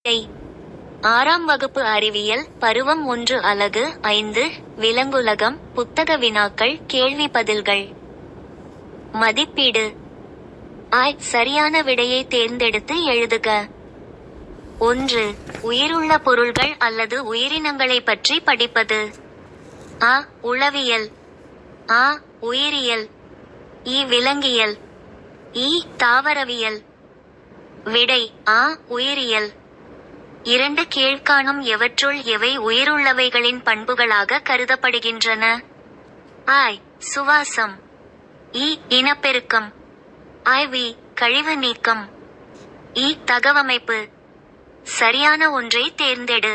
6ஆம் வகுப்பு அறிவியல் பருவம் 1 அலகு 5 விலங்குலகம் புத்தக வினாக்கள் கேள்வி பதில்கள். மதிப்பீடு. சரியான விடையை தேர்ந்தெடுத்து எழுதுக. 1. உயிருள்ள பொருள்கள் அல்லது உயிரினங்களை பற்றி படிப்பது. உளவியல். உயிரியல். விலங்கியல். தாவரவியல். விடை உயிரியல். 2. கீழ்காணும் எவற்றுள் எவை உயிருள்ளவைகளின் பண்புகளாக கருதப்படுகின்றன? சுவாசம். இனப்பெருக்கம். கழிவு நீக்கம். தகவமைப்பு. சரியான ஒன்றை தேர்ந்தெடு.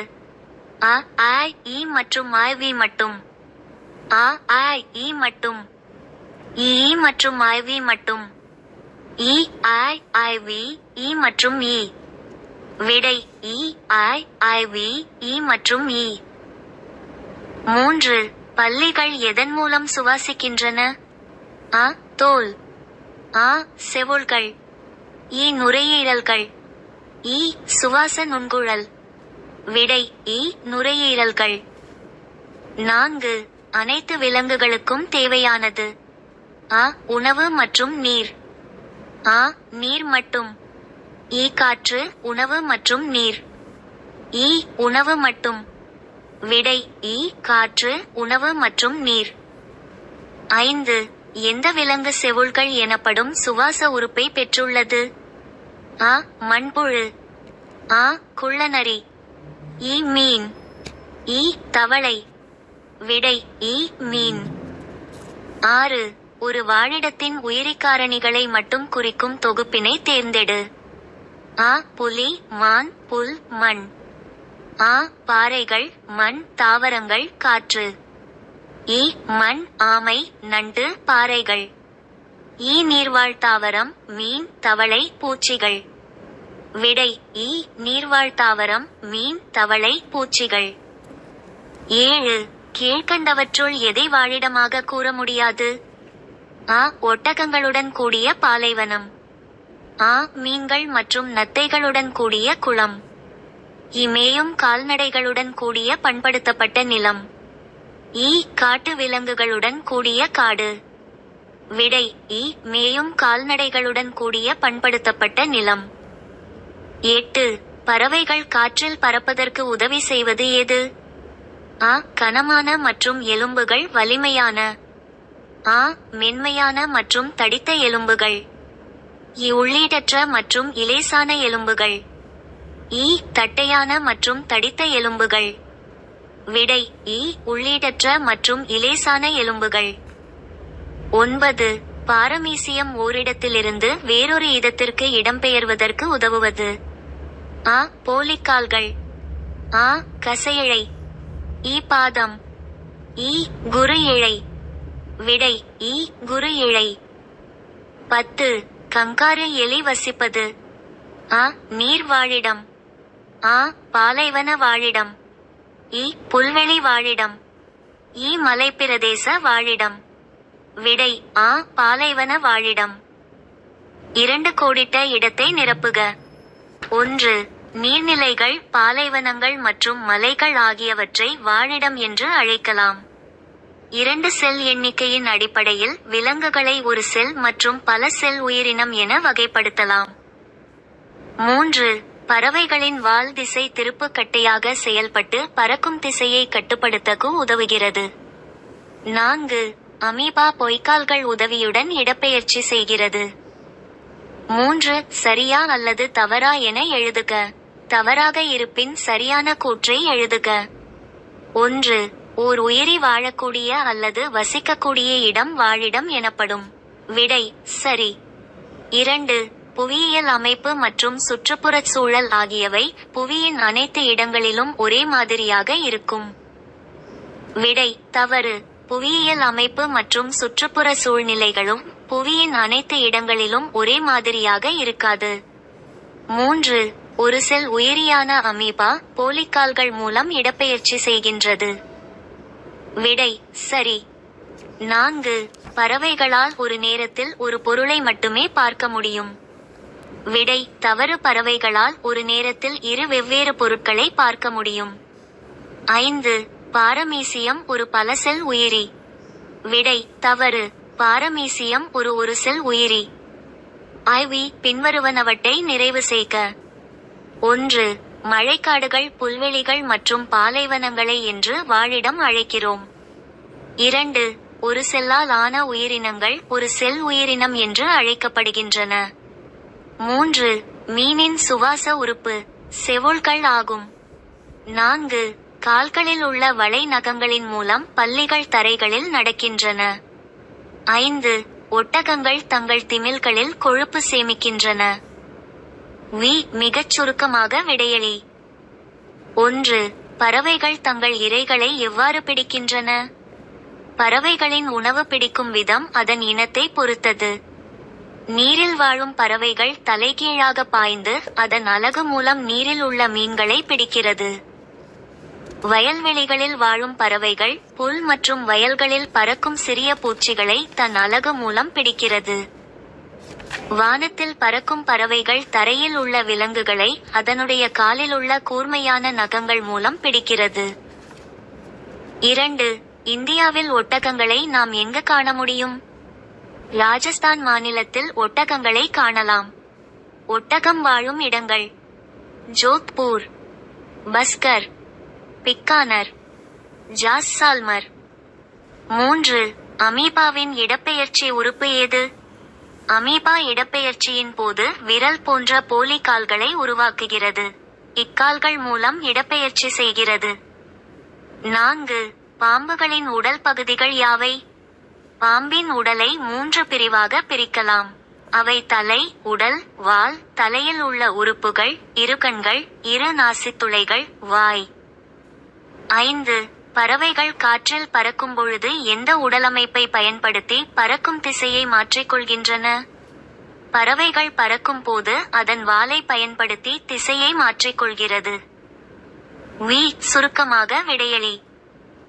மற்றும் மட்டும். மட்டும். மற்றும் மட்டும். மற்றும் விடை மற்றும் 3. பல்லிகள் எதன் மூலம் சுவாசிக்கின்றன? தோல். செவுள்கள். நுரையீரல்கள். சுவாச நுண்குழல். விடை நுரையீரல்கள். 4. அனைத்து விலங்குகளுக்கும் தேவையானது. உணவு மற்றும் நீர். நீர் மட்டும். காற்று உணவு மற்றும் நீர். உணவு மட்டும். விடை காற்று உணவு மற்றும் நீர். 5. எந்த விலங்கு செவுள்கள் எனப்படும் சுவாச உறுப்பை பெற்றுள்ளது? மண்புழு. குள்ளநரி. மீன். தவளை. விடை மீன். 6. ஒரு வாழிடத்தின் உயிரிக்காரணிகளை மட்டும் குறிக்கும் தொகுப்பினை தேர்ந்தெடு. புலி மான் புல் மண். பாறைகள் மண் தாவரங்கள் காற்று. மண் ஆமை நண்டு பாறைகள். நீர்வாழ் தாவரம் மீன் தவளை பூச்சிகள். விடை நீர்வாழ் தாவரம் மீன் தவளை பூச்சிகள். 7. கீழ்கண்டவற்றுள் எதை வாழிடமாக கூற முடியாது? ஒட்டகங்களுடன் கூடிய பாலைவனம். மீன்கள் மற்றும் நத்தைகளுடன் கூடிய குளம். மேயும் கால்நடைகளுடன் கூடிய பண்படுத்தப்பட்ட நிலம். காட்டு விலங்குகளுடன் கூடிய காடு. விடை மேயும் கால்நடைகளுடன் கூடிய பண்படுத்தப்பட்ட நிலம். 8. பறவைகள் காற்றில் பறப்பதற்கு உதவி செய்வது எது? கனமான மற்றும் எலும்புகள் வலிமையான. மென்மையான மற்றும் தடித்த எலும்புகள். உள்ளீடற்ற மற்றும் இலேசான எலும்புகள். தட்டையான மற்றும் தடித்த எலும்புகள். விடை உள்ளீடற்ற மற்றும் இலேசான எலும்புகள். 9. பாரமீசியம் ஓரிடத்திலிருந்து வேறொரு இடத்திற்கு இடம்பெயர்வதற்கு உதவுவது. போலிக்கால்கள். கசையிழை. பாதம். குரு இழை. விடை குரு இழை. 10. கங்காரு எலி வசிப்பது. நீர் வாழிடம். பாலைவன வாழிடம். புல்வெளி வாழிடம். மலைப்பிரதேச வாழிடம். விடை பாலைவன வாழிடம். 2 கோடிட்ட இடத்தை நிரப்புக. 1. நீர்நிலைகள் பாலைவனங்கள் மற்றும் மலைகள் ஆகியவற்றை வாழிடம் என்று அழைக்கலாம். 2 செல் எண்ணிக்கையின் அடிப்படையில் விலங்குகளை ஒரு செல் மற்றும் பல செல் உயிரினம் என வகைப்படுத்தலாம். 3. பறவைகளின் வால் திசை திருப்புக்கட்டையாக செயல்பட்டு பறக்கும் திசையை கட்டுப்படுத்த உதவுகிறது. 4. அமீபா பொய்க்கால்கள் உதவியுடன் இடப்பெயர்ச்சி செய்கிறது. 3. சரியா அல்லது தவறா என எழுதுக. தவறாக இருப்பின் சரியான கூற்றை எழுதுக. 1. ஓர் உயிரி வாழக்கூடிய அல்லது வசிக்கக்கூடிய இடம் வாழிடம் எனப்படும். விடை சரி. 2. புவியியல் அமைப்பு மற்றும் சுற்றுப்புறச் சூழல் ஆகியவை புவியின் அனைத்து இடங்களிலும் ஒரே மாதிரியாக இருக்கும். விடை தவறு. புவியியல் அமைப்பு மற்றும் சுற்றுப்புற சூழ்நிலைகளும் புவியின் அனைத்து இடங்களிலும் ஒரே மாதிரியாக இருக்காது. 3. ஒரு செல் உயிரியான அமீபா போலிக்கால்கள் மூலம் இடப்பெயர்ச்சி செய்கின்றது. விடை சரி. 4. பறவைகளால் ஒரு நேரத்தில் ஒரு பொருளை மட்டுமே பார்க்க முடியும். விடை தவறு. பறவைகளால் ஒரு நேரத்தில் இரு வெவ்வேறு பொருட்களை பார்க்க முடியும். 5. பாரமீசியம் ஒரு பல செல் உயிரி. விடை தவறு. பாரமீசியம் ஒரு செல் உயிரி. பின்வருவனவற்றை நிறைவு செய்க. 1. மழைக்காடுகள் புல்வெளிகள் மற்றும் பாலைவனங்களை என்று வாழிடம் அழைக்கிறோம். 2. ஒரு செல்லால் ஆன உயிரினங்கள் ஒரு செல் உயிரினம் என்று அழைக்கப்படுகின்றன. 3. மீனின் சுவாச உறுப்பு செவுள்கள் ஆகும். 4. கால்களில் உள்ள வளை நகங்களின் மூலம் பல்லிகள் தரைகளில் நடக்கின்றன. 5. ஒட்டகங்கள் தங்கள் திமில்களில் கொழுப்பு சேமிக்கின்றன. மிகச் சுருக்கமாக விடையளி. 1. பறவைகள் தங்கள் இரைகளை எவ்வாறு பிடிக்கின்றன? பறவைகளின் உணவு பிடிக்கும் விதம் அதன் இனத்தை பொறுத்தது. நீரில் வாழும் பறவைகள் தலைகீழாக பாய்ந்து அதன் அலகு மூலம் நீரில் உள்ள மீன்களை பிடிக்கிறது. வயல்வெளிகளில் வாழும் பறவைகள் புல் மற்றும் வயல்களில் பறக்கும் சிறிய பூச்சிகளை தன் அலகு மூலம் பிடிக்கிறது. வானத்தில் பறக்கும் பறவைகள் தரையில் உள்ள விலங்குகளை அதனுடைய காலில் உள்ள கூர்மையான நகங்கள் மூலம் பிடிக்கிறது. 2. இந்தியாவில் ஒட்டகங்களை நாம் எங்கு காண முடியும்? ராஜஸ்தான் மாநிலத்தில் ஒட்டகங்களை காணலாம். ஒட்டகம் வாழும் இடங்கள்: ஜோத்பூர், பஸ்கர், பிக்கானர், ஜாஸ்சால்மர். 3. அமீபாவின் இடப்பெயர்ச்சி உறுப்பு ஏது? அமீபா இடப்பெயர்ச்சியின் போது விரல் போன்ற போலி கால்களை உருவாக்குகிறது. இக்கால்கள் மூலம் இடப்பெயர்ச்சி செய்கிறது. 4. பாம்புகளின் உடல் பகுதிகள் யாவை? பாம்பின் உடலை 3 பிரிவாக பிரிக்கலாம். அவை தலை, உடல், வால். தலையில் உள்ள உறுப்புகள்: இரு கண்கள், இரு நாசித்துளைகள், வாய். 5. பறவைகள் காற்றில் பறக்கும் பொழுது எந்த உடலமைப்பை பயன்படுத்தி பறக்கும் திசையை மாற்றிக்கொள்கின்றன? பறவைகள் பறக்கும் போது அதன் வாலை பயன்படுத்தி திசையை மாற்றிக்கொள்கிறது. சுருக்கமாக விடையளி.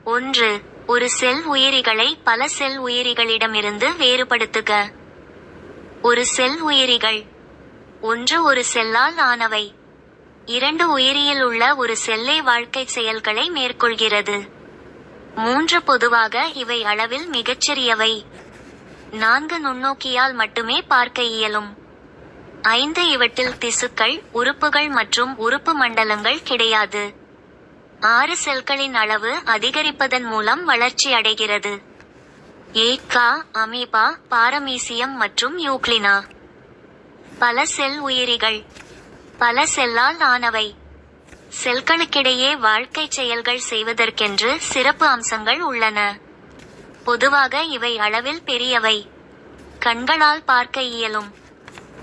1. ஒரு செல் உயிரிகளை பல செல் உயிரிகளிடமிருந்து வேறுபடுத்துக. ஒரு செல் உயிரிகள்: 1. ஒரு செல்லால் ஆனவை. 2. உயிரியில் உள்ள ஒரு செல்லே வாழ்க்கை செயல்களை மேற்கொள்கிறது. 3. பொதுவாக இவை அளவில் மிகச்சிறியவை. 4. நுண்ணோக்கியால் மட்டுமே பார்க்க இயலும். 5. இவற்றில் திசுக்கள், உறுப்புகள் மற்றும் உறுப்பு மண்டலங்கள் கிடையாது. 6. செல்களின் அளவு அதிகரிப்பதன் மூலம் வளர்ச்சி அடைகிறது. அமீபா, பாரமீசியம் மற்றும் யூக்ளினா. பல செல் உயிரிகள்: பல செல்லால் ஆனவை. செல்களுக்கிடையே வாழ்க்கை செயல்கள் செய்வதற்கென்று சிறப்பு அம்சங்கள் உள்ளன. பொதுவாக இவை அளவில் பெரியவை. கண்களால் பார்க்க இயலும்.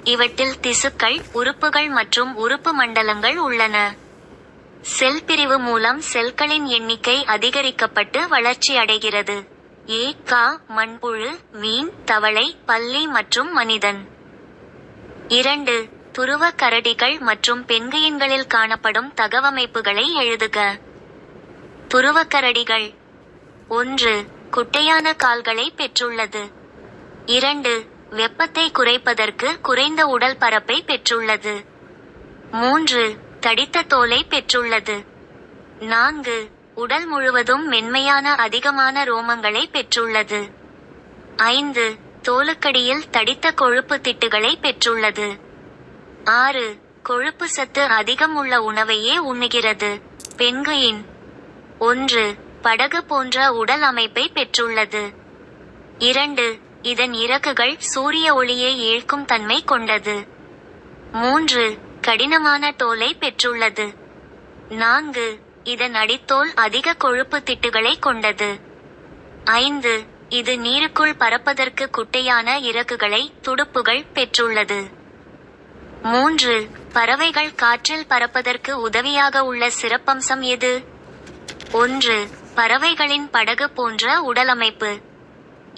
இவற்றில் திசுக்கள், உறுப்புகள் மற்றும் உறுப்பு மண்டலங்கள் உள்ளன. செல் பிரிவு மூலம் செல்களின் எண்ணிக்கை அதிகரிக்கப்பட்டு வளர்ச்சி அடைகிறது. மண்புழு, மீன், தவளை, பல்லி மற்றும் மனிதன். 2. துருவ கரடிகள் மற்றும் பென்குயின்களில் காணப்படும் தகவமைப்புகளை எழுதுக. துருவக்கரடிகள்: 1. குட்டையான கால்களை பெற்றுள்ளது. 2. வெப்பத்தை குறைப்பதற்கு குறைந்த உடல் பரப்பை பெற்றுள்ளது. 3. தடித்த தோலை பெற்றுள்ளது. 4. உடல் முழுவதும் மென்மையான அதிகமான ரோமங்களை பெற்றுள்ளது. 5. தோலுக்கடியில் தடித்த கொழுப்பு திட்டுகளை பெற்றுள்ளது. 6. கொழுப்பு சத்து அதிகம் உள்ள உணவையே உண்ணுகிறது. பென்குயின்: 1. படகு போன்ற உடல் அமைப்பை பெற்றுள்ளது. 2. இதன் இறகுகள் சூரிய ஒளியை இழுக்கும் தன்மை கொண்டது. 3. கடினமான தோலை பெற்றுள்ளது. 4. இதன் அடித்தோல் அதிக கொழுப்பு திட்டுகளை கொண்டது. 5. இது நீருக்குள் பறப்பதற்கு குட்டையான இறகுகளை, துடுப்புகள் பெற்றுள்ளது. 3. பறவைகள் காற்றில் பறப்பதற்கு உதவியாக உள்ள சிறப்பம்சம் எது? 1. பறவைகளின் படகு போன்ற உடலமைப்பு.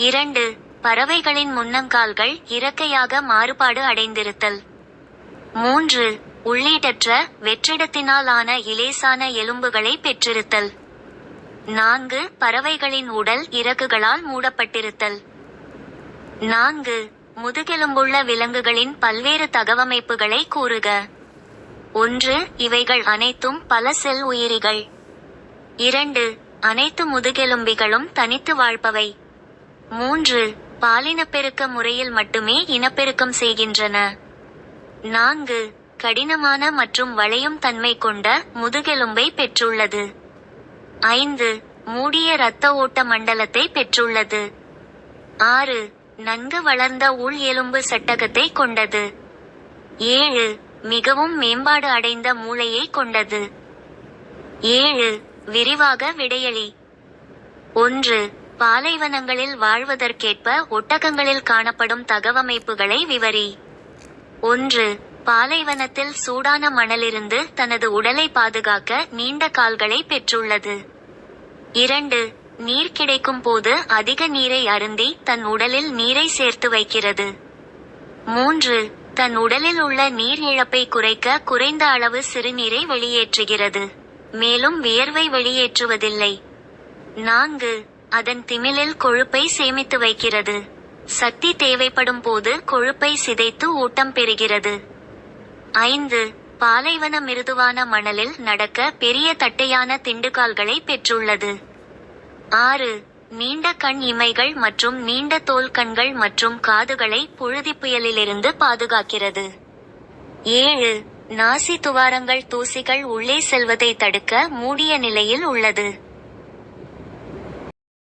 2. பறவைகளின் முன்னங்கால்கள் இறக்கையாக மாறுபாடு அடைந்திருத்தல். 3. உள்ளீடற்ற, வெற்றிடத்தினால் ஆன இலேசான எலும்புகளை பெற்றிருத்தல். 4. பறவைகளின் உடல் இறகுகளால் மூடப்பட்டிருத்தல். 4. முதுகெலும்புள்ள விலங்குகளின் பல்வேறு தகவமைப்புகளை கூறுக. 1. இவைகள் அனைத்தும் பல செல் உயிரிகள். 2. அனைத்து முதுகெலும்பிகளும் தனித்து வாழ்பவை. 3. பாலினப்பெருக்க முறையில் மட்டுமே இனப்பெருக்கம் செய்கின்றன. 4. கடினமான மற்றும் வளையும் தன்மை கொண்ட முதுகெலும்பை பெற்றுள்ளது. 5. மூடிய இரத்த ஓட்ட மண்டலத்தை பெற்றுள்ளது. 6. நன்கு வளர்ந்த உள் எலும்பு சட்டகத்தை கொண்டது. 7. மிகவும் மேம்பாடு அடைந்த மூளையை கொண்டது. 7. விரிவாக விடையளி. 1. பாலைவனங்களில் வாழ்வதற்கேற்ப ஒட்டகங்களில் காணப்படும் தகவமைப்புகளை விவரி. 1. பாலைவனத்தில் சூடான மணலிருந்து தனது உடலை பாதுகாக்க நீண்ட கால்களை பெற்றுள்ளது. 2. நீர் கிடைக்கும் போது அதிக நீரை அருந்தி தன் உடலில் நீரை சேர்த்து வைக்கிறது. 3. தன் உடலில் உள்ள நீர் இழப்பை குறைக்க குறைந்த அளவு சிறுநீரை வெளியேற்றுகிறது, மேலும் வியர்வை வெளியேற்றுவதில்லை. 4. அதன் திமிலில் கொழுப்பை சேமித்து வைக்கிறது. சக்தி தேவைப்படும் போது கொழுப்பை சிதைத்து ஊட்டம் பெறுகிறது. 5. பாலைவன மிருதுவான மணலில் நடக்க பெரிய தட்டையான திண்டுகால்களை பெற்றுள்ளது. 6. நீண்ட கண் இமைகள் மற்றும் நீண்ட தோல் கண்கள் மற்றும் காதுகளை புழுதி புயலிலிருந்து பாதுகாக்கிறது. 7. நாசி துவாரங்கள் தூசிகள் உள்ளே செல்வதை தடுக்க மூடிய நிலையில் உள்ளது.